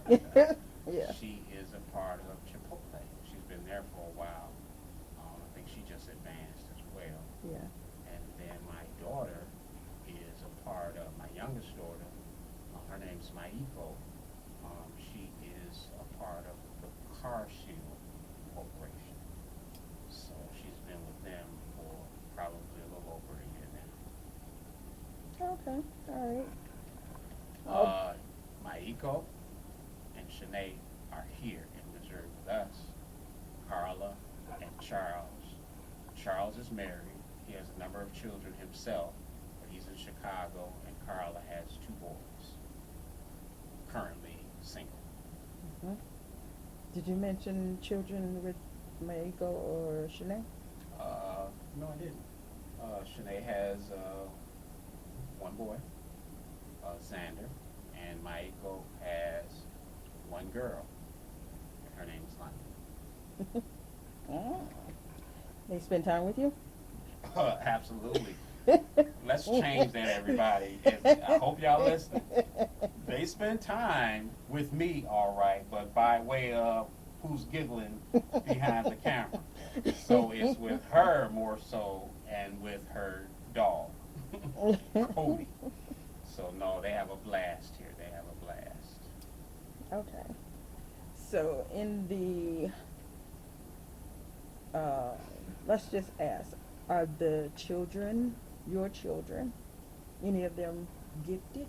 Yeah. She is a part of Chipotle. She's been there for a while. I think she just advanced as well. Yeah. And then my daughter is a part of my youngest daughter. Her name's Maiko. She is a part of the Car Shield Corporation. So she's been with them for probably a little over a year Okay. All right. now. Oh. Maiko and Shanae are here in Missouri with us. Carla and Charles. Charles is married. He has a number of children himself, but he's in Chicago, and Carla has two boys, currently single. Mhm. Did you mention children with Maiko or Shanae? Uh, no, I didn't. Shanae has one boy, Xander, and Maiko has one girl, and her name's London. Oh. They spend time with you? Absolutely. Let's change that, everybody. I hope y'all listen. They spend time with me, all right, but by way of who's giggling behind the camera. So it's with her more so, and with her dog, Cody. So no, they have a blast here. They have a blast. Okay. So in the, let's just ask, are the children, your children, any of them gifted?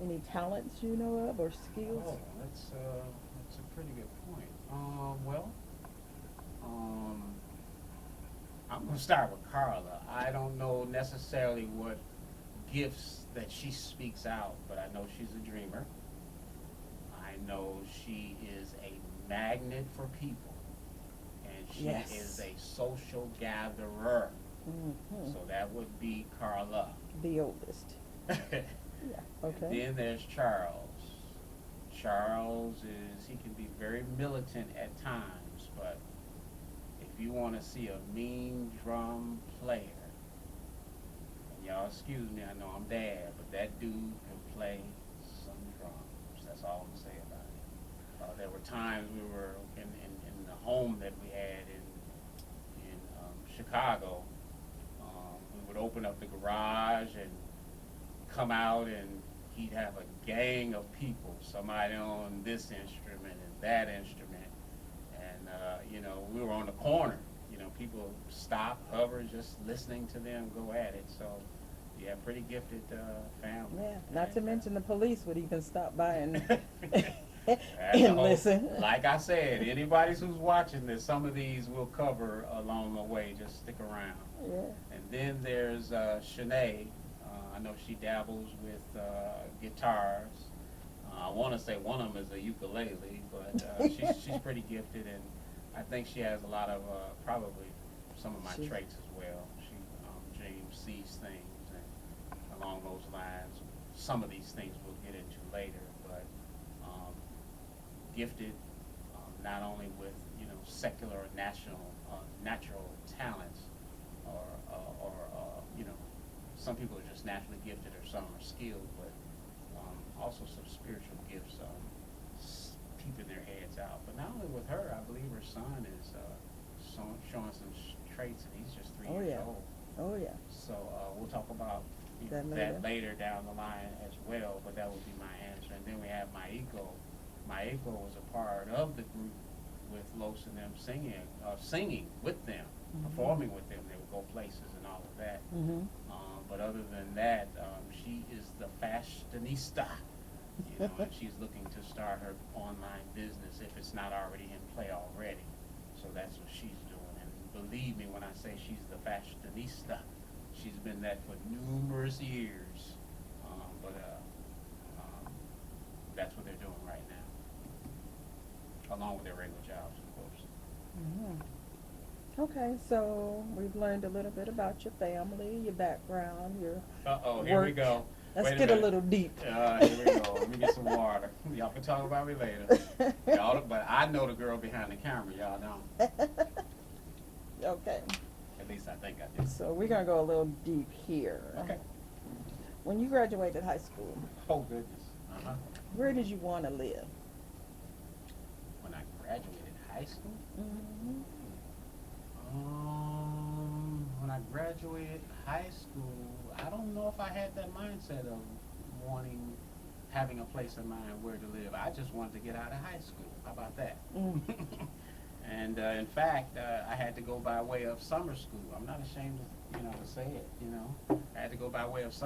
Any talents you know of or skills? Oh, that's a pretty good point. Well, um, I'm gonna start with Carla. I don't know necessarily what gifts that she speaks out, but I know she's a dreamer. I know she is a magnet for people, and she Yes. is a social gatherer. Mhm. So that would be Carla. The oldest. And Yeah. Okay. then there's Charles. Charles he can be very militant at times, but if you want to see a mean drum player, and y'all excuse me, I know I'm dad, but that dude can play some drums. That's all I'm gonna say about it. There were times we were in the home that we had in Chicago. We would open up the garage and come out, and he'd have a gang of people, somebody on this instrument and that instrument, and we were on the corner. People stop, hover, just listening to them go at it. So, yeah, pretty gifted family. Yeah. Not to And, mention the police would even stop by and that's a and whole- listen. Like I said, anybody who's watching this, some of these we'll cover along the way. Just stick around. Yeah. And then there's Shanae. I know she dabbles with guitars. I want to say one of them is a ukulele, but she's pretty gifted, and I think she has a lot of probably some of my She- traits as well. She dreams, sees things, and along those lines, some of these things we'll get into later. But gifted, not only with secular or natural talents, or some people are just naturally gifted, or some are skilled, but also some spiritual gifts, keeping their heads out. But not only with her, I believe her son is showing some traits, and he's just 3 Oh, years yeah. old. Oh yeah. So we'll talk about That that later down the line as well, but that would be my answer. And then we have Maiko. Maiko was a part of the group with Los and them singing with them, Mhm. performing with them. They would go places and all of that. Mhm. But other than that, she is the fashionista, and she's looking to start her online business if it's not already in play already. So that's what she's doing. And believe me when I say she's the fashionista, she's been that for numerous years. But that's what they're doing right now, along with their regular jobs, of course. Mhm. Okay, so we've learned a little bit about your family, your background, your Here we work. go. Let's Wait get a minute. little deep. Here we go. Let me get some water. Y'all can talk about me later. Y'all, but I know the girl behind the camera. Y'all don't. Okay, At least I think I do. so we're gonna go a little deep here. Okay. When you graduated high school, Oh goodness. Uh-huh. Where did you want to live? When I graduated high school, Hmm. when I graduated high school, I don't know if I had that mindset of wanting, having a place in mind where to live. I just wanted to get out of high school. How about that? Mm. And in fact, I had to go by way of summer school. I'm not ashamed to, to say it. I had to go by way of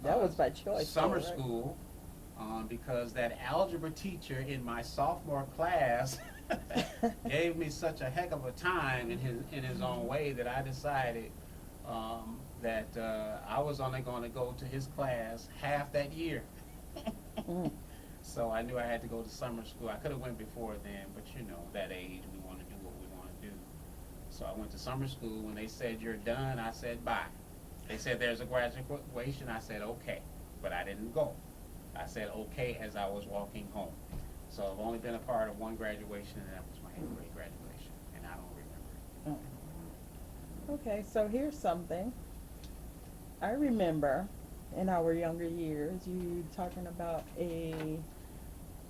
That was by choice. summer though, right? school, because that algebra teacher in my sophomore class gave me such a heck of a time in his own way that I decided that I was only going to go to his class half that year. Mm. So I knew I had to go to summer school. I could have went before then, but that age, we want to do what we want to do. So I went to summer school. When they said you're done, I said bye. They said there's a graduation. I said okay, but I didn't go. I said okay as I was walking home. So I've only been a part of one graduation, and that was my 8th grade graduation, and I don't remember it. Mm. Okay, so here's something. I remember in our younger years you talking about a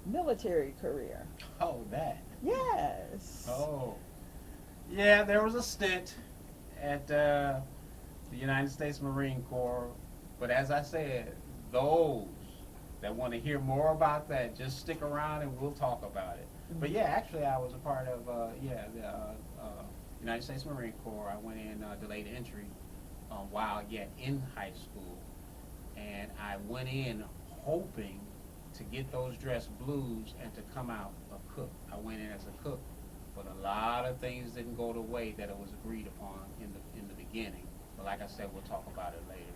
military career. Oh, that. Yes. Oh. Yeah, there was a stint at the United States Marine Corps, but as I said, those that want to hear more about that, just stick around and we'll talk about it. But yeah, actually, I was a part of United States Marine Corps. I went in delayed entry while yet in high school, and I went in hoping to get those dress blues and to come out a cook. I went in as a cook, but a lot of things didn't go the way that it was agreed upon in the beginning. But like I said, we'll talk about it later.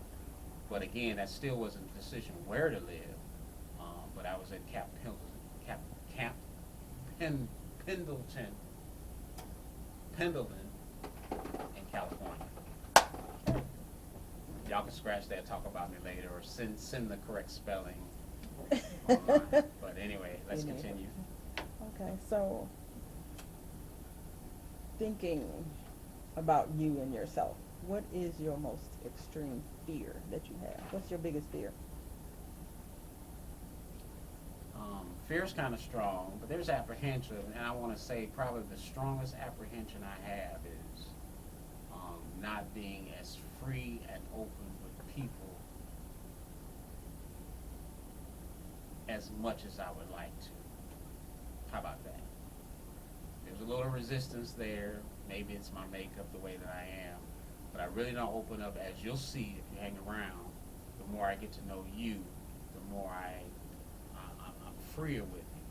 But again, that still wasn't a decision where to live. But I was at Camp Pendleton in California. Y'all can scratch that, talk about me later, or send the correct spelling online. But anyway, let's continue. Okay, so thinking about you and yourself, what is your most extreme fear that you have? What's your biggest fear? Fear's kind of strong, but there's apprehension, and I want to say probably the strongest apprehension I have is not being as free and open with people as much as I would like to. How about that? There's a little resistance there. Maybe it's my makeup, the way that I am, but I really don't open up. As you'll see if you hang around, the more I get to know you, the more I'm freer with you.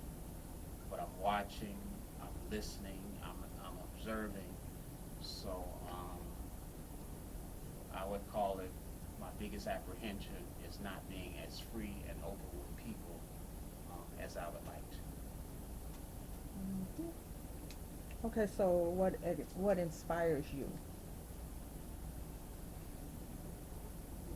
But I'm watching, I'm listening, I'm observing. So I would call it my biggest apprehension is not being as free and open with people as I would like to. Mm-hmm. Okay, so what inspires you?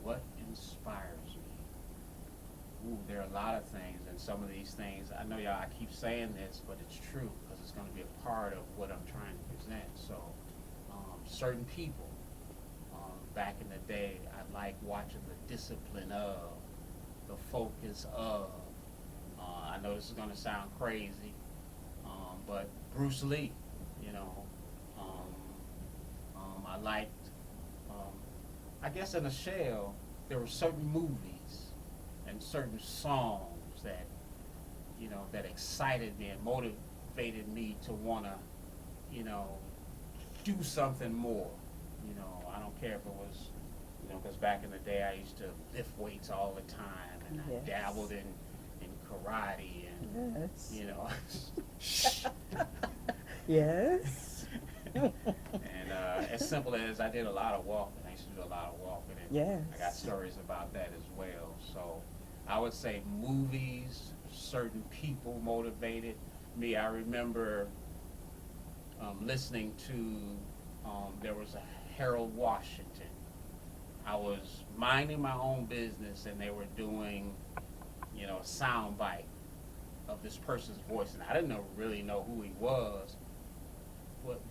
What inspires me? Ooh, there are a lot of things, and some of these things, I know y'all, I keep saying this, but it's true, because it's going to be a part of what I'm trying to present. So, certain people, back in the day, I like watching the discipline of, the focus of, I know this is going to sound crazy, but Bruce Lee, I liked, I guess in a shell, there were certain movies and certain songs that, that excited me and motivated me to want to, do something more. I don't care if it was, because back in the day I used to lift weights all the time, and Yes. I dabbled in karate and, Yes. Yes. and as simple as I did a lot of walking. I used to do a lot of walking, and Yes. I got stories about that as well. So I would say movies, certain people motivated me. I remember listening to, there was a Harold Washington. I was minding my own business, and they were doing, a sound bite of this person's voice, and I didn't really know who he was,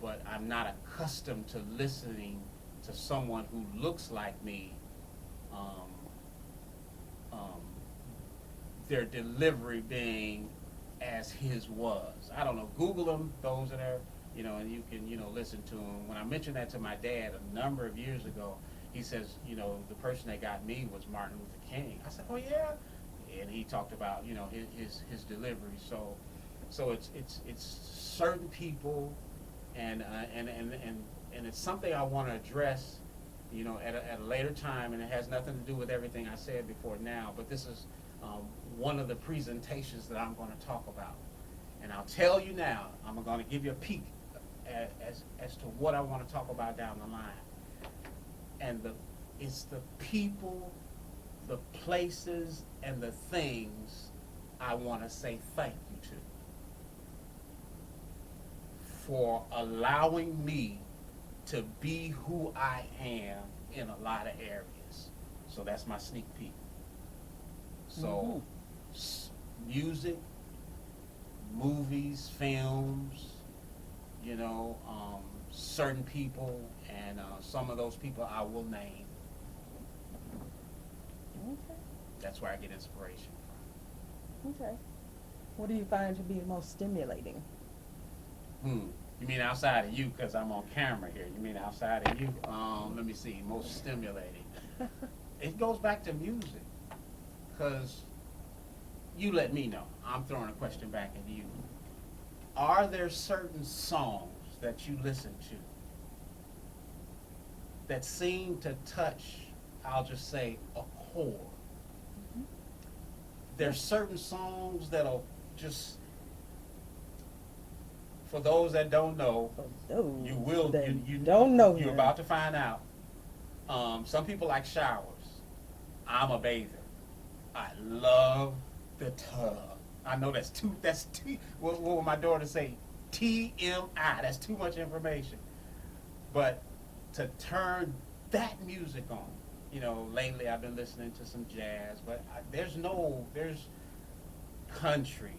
but I'm not accustomed to listening to someone who looks like me their delivery being as his was. I don't know. Google them, those that are, and you can, listen to them. When I mentioned that to my dad a number of years ago, he says, the person that got me was Martin Luther King. I said, oh yeah, and he talked about, his delivery. So it's certain people, and it's something I want to address, at a later time, and it has nothing to do with everything I said before now. But this is one of the presentations that I'm going to talk about, and I'll tell you now. I'm going to give you a peek as to what I want to talk about down the line, and it's the people, the places, and the things I want to say thank you to for allowing me to be who I am in a lot of areas. So that's my sneak peek. So music, movies, films, certain people, and some of those people I will name. Okay. That's where I get inspiration from. Okay. What do you find to be most stimulating? You mean outside of you, because I'm on camera here. You mean outside of you? Let me see. Most stimulating. It goes back to music, because you let me know. I'm throwing a question back at you. Are there certain songs that you listen to that seem to touch, I'll just say, a chord? Mm-hmm. There's certain songs that'll just, for those that don't know, you will. You don't know. You're about to find out. Some people like showers. I'm a bather. I love the tub. I know that's too. What would my daughter say? TMI. That's too much information. But to turn that music on, lately I've been listening to some jazz, but there's country,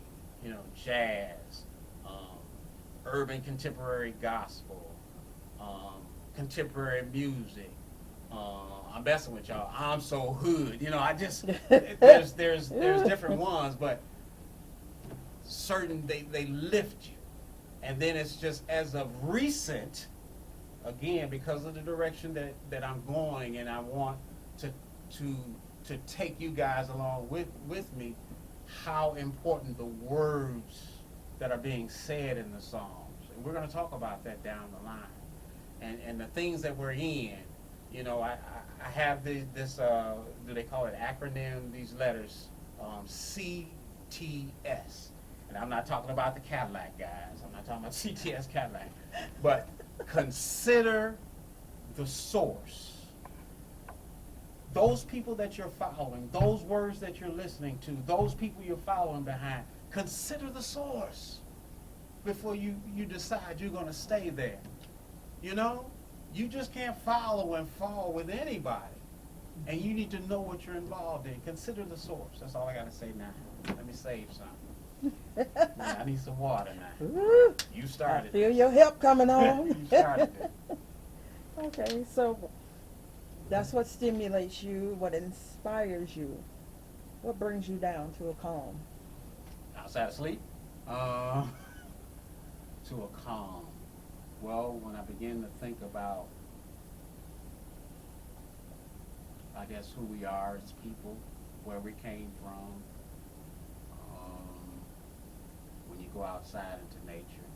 jazz, urban contemporary gospel, contemporary music. I'm messing with y'all. I'm so hood. I just there's different ones, but certain they lift you. And then it's just as of recent, again, because of the direction that I'm going, and I want to take you guys along with me, how important the words that are being said in the songs. And we're going to talk about that down the line. And the things that we're in. I have this do they call it acronym, these letters, CTS. And I'm not talking about the Cadillac guys. I'm not talking about CTS Cadillac. But consider the source. Those people that you're following, those words that you're listening to, those people you're following behind, consider the source before you decide you're going to stay there. You just can't follow and fall with anybody. And you need to know what you're involved in. Consider the source. That's all I got to say now. Let me save some. Now, I need some water now. Ooh, You started I feel this. your help coming on. You started it. Okay, so that's what stimulates you, what inspires you. What brings you down to a calm? Outside of sleep? To a calm. Well, when I begin to think about, I guess, who we are as people, where we came from, when you go outside into nature,